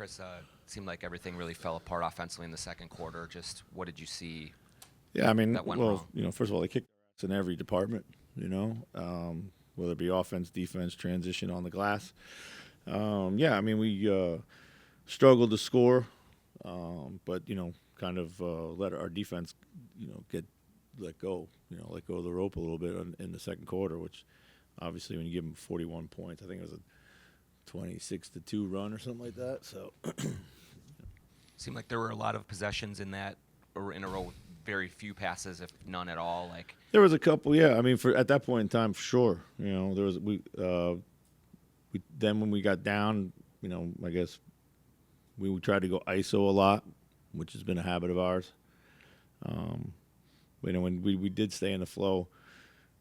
Chris, seemed like everything really fell apart offensively in the second quarter. Just what did you see Yeah, I mean, that went well, wrong? first of all, they kicked our ass in every department, whether it be offense, defense, transition on the glass. Yeah, I mean, we struggled to score, but, kind of let our defense, let go, let go of the rope a little bit in the second quarter, which obviously when you give them 41 points, I think it was a 26-2 run or something like that. So, Seemed like there were a lot of possessions in that, or in a row, with very few passes, if none at all. Like, there was a couple, yeah. I mean, for at that point in time, for sure. There was we then when we got down, I guess we tried to go ISO a lot, which has been a habit of ours. When we did stay in the flow,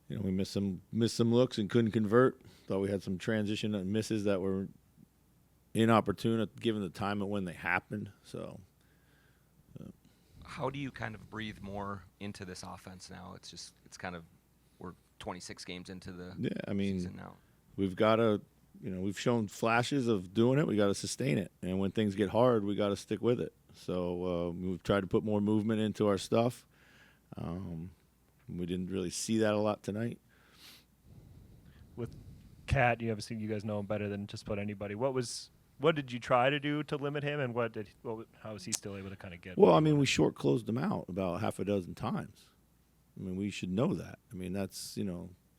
we missed some looks and couldn't convert. Thought we had some transition misses that were inopportune given the time and when they happened. So, how do you kind of breathe more into this offense now? It's kind of, we're 26 games into the season now. We've got to, we've shown flashes of doing it. We got to sustain it, and when things get hard, we got to stick with it. So we've tried to put more movement into our stuff. We didn't really see that a lot tonight. With Cat, you guys know him better than just about anybody. What did you try to do to limit him, and how was he still able to kind of get? Well, I mean, we short closed him out about half a dozen times. I mean, we should know that. I mean, that's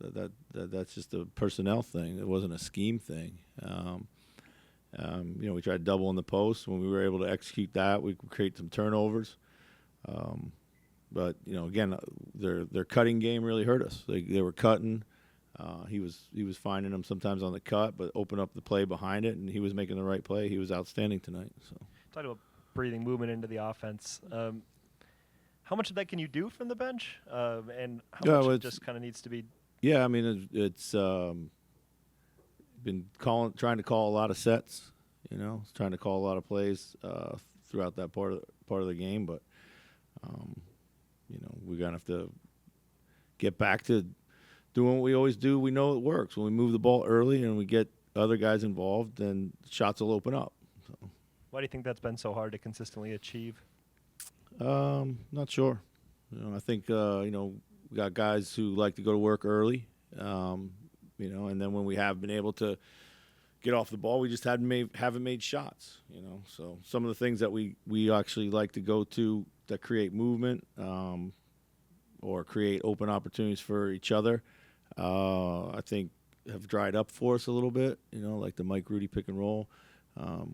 that's just a personnel thing. It wasn't a scheme thing. We tried to double in the post. When we were able to execute that, we could create some turnovers. But again, their cutting game really hurt us. They were cutting. He was finding them sometimes on the cut, but open up the play behind it, and he was making the right play. He was outstanding tonight. So, talk about breathing movement into the offense. How much of that can you do from the bench, and how much it just kind of needs to be? Yeah, I mean, it's been trying to call a lot of sets. Trying to call a lot of plays throughout that part of the game, but we're gonna have to get back to doing what we always do. We know it works. When we move the ball early and we get other guys involved, then shots will open up. So. Why do you think that's been so hard to consistently achieve? Not sure. I think we got guys who like to go to work early. And then when we have been able to get off the ball, we just haven't made shots. So some of the things that we actually like to go to that create movement or create open opportunities for each other, I think have dried up for us a little bit, like the Mike Rudy pick and roll.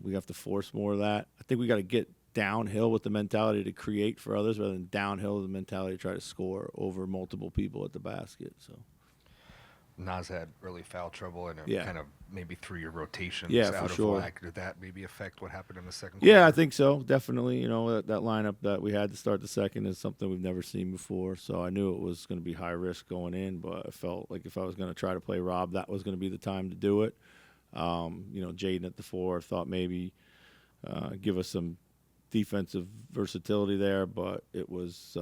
We have to force more of that. I think we got to get downhill with the mentality to create for others rather than downhill with the mentality to try to score over multiple people at the basket. So Nas had early foul trouble, and it kind of maybe threw your rotations out of sure. whack. Did that maybe affect what happened in the second quarter? Yeah, I think so. Definitely. That lineup that we had to start the second is something we've never seen before. So I knew it was going to be high risk going in, but I felt like if I was going to try to play Rob, that was going to be the time to do it. Jaden at the 4, thought maybe give us some defensive versatility there, but it was,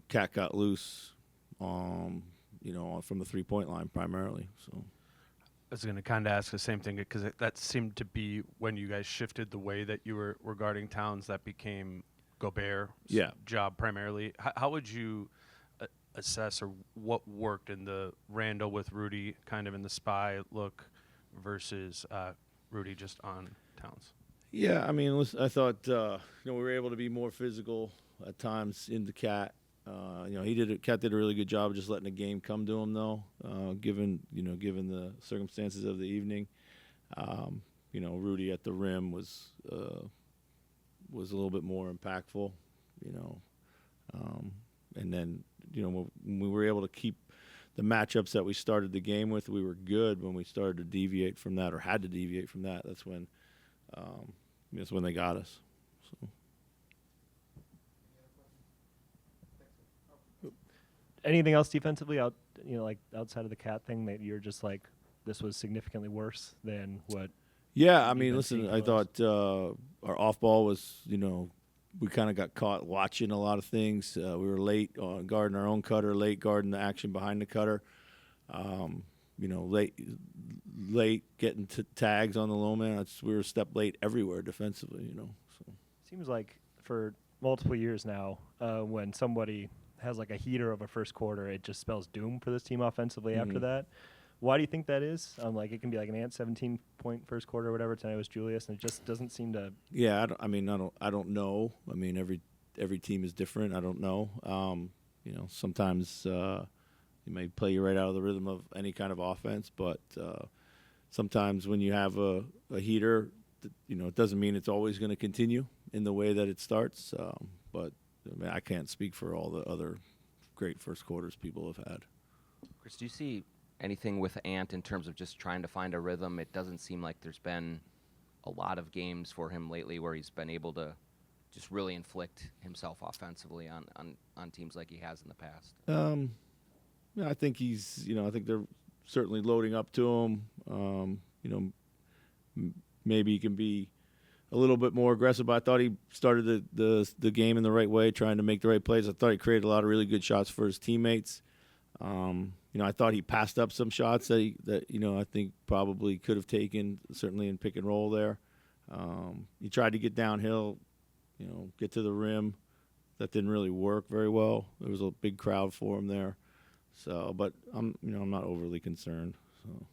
Cat got loose, from the 3-point line primarily. So I was going to kind of ask the same thing because that seemed to be when you guys shifted the way that you were guarding Towns. That became Gobert's job primarily. How would you assess or what worked in the Randall with Rudy kind of in the spy look versus Rudy just on Towns? Yeah, I mean, I thought we were able to be more physical at times in the Cat. Cat did a really good job of just letting the game come to him, though. Given the circumstances of the evening, Rudy at the rim was a little bit more impactful, and then when we were able to keep the matchups that we started the game with, we were good. When we started to deviate from that or had to deviate from that, that's when they got us. So. Anything else defensively outside of the Cat thing that you're just like, this was significantly worse than what? Yeah, I mean, listen, I thought our off ball was, we kind of got caught watching a lot of things. We were late on guarding our own cutter, late guarding the action behind the cutter. late getting tags on the low man. We were a step late everywhere defensively. So seems like for multiple years now, when somebody has like a heater of a first quarter, it just spells doom for this team offensively after that. Why do you think that is? Like it can be like an Ant 17-point first quarter or whatever. Tonight was Julius, and it just doesn't seem to. Yeah, I don't know. I mean, every team is different. I don't know. Sometimes you may play you right out of the rhythm of any kind of offense, but sometimes when you have a heater, it doesn't mean it's always going to continue in the way that it starts. But I can't speak for all the other great first quarters people have had. Chris, do you see anything with Ant in terms of just trying to find a rhythm? It doesn't seem like there's been a lot of games for him lately where he's been able to just really inflict himself offensively on teams like he has in the past. I think I think they're certainly loading up to him. Maybe he can be a little bit more aggressive, but I thought he started the game in the right way, trying to make the right plays. I thought he created a lot of really good shots for his teammates. I thought he passed up some shots that I think probably could have taken, certainly in pick and roll there. He tried to get downhill, get to the rim. That didn't really work very well. There was a big crowd for him there. So, but I'm not overly concerned. So.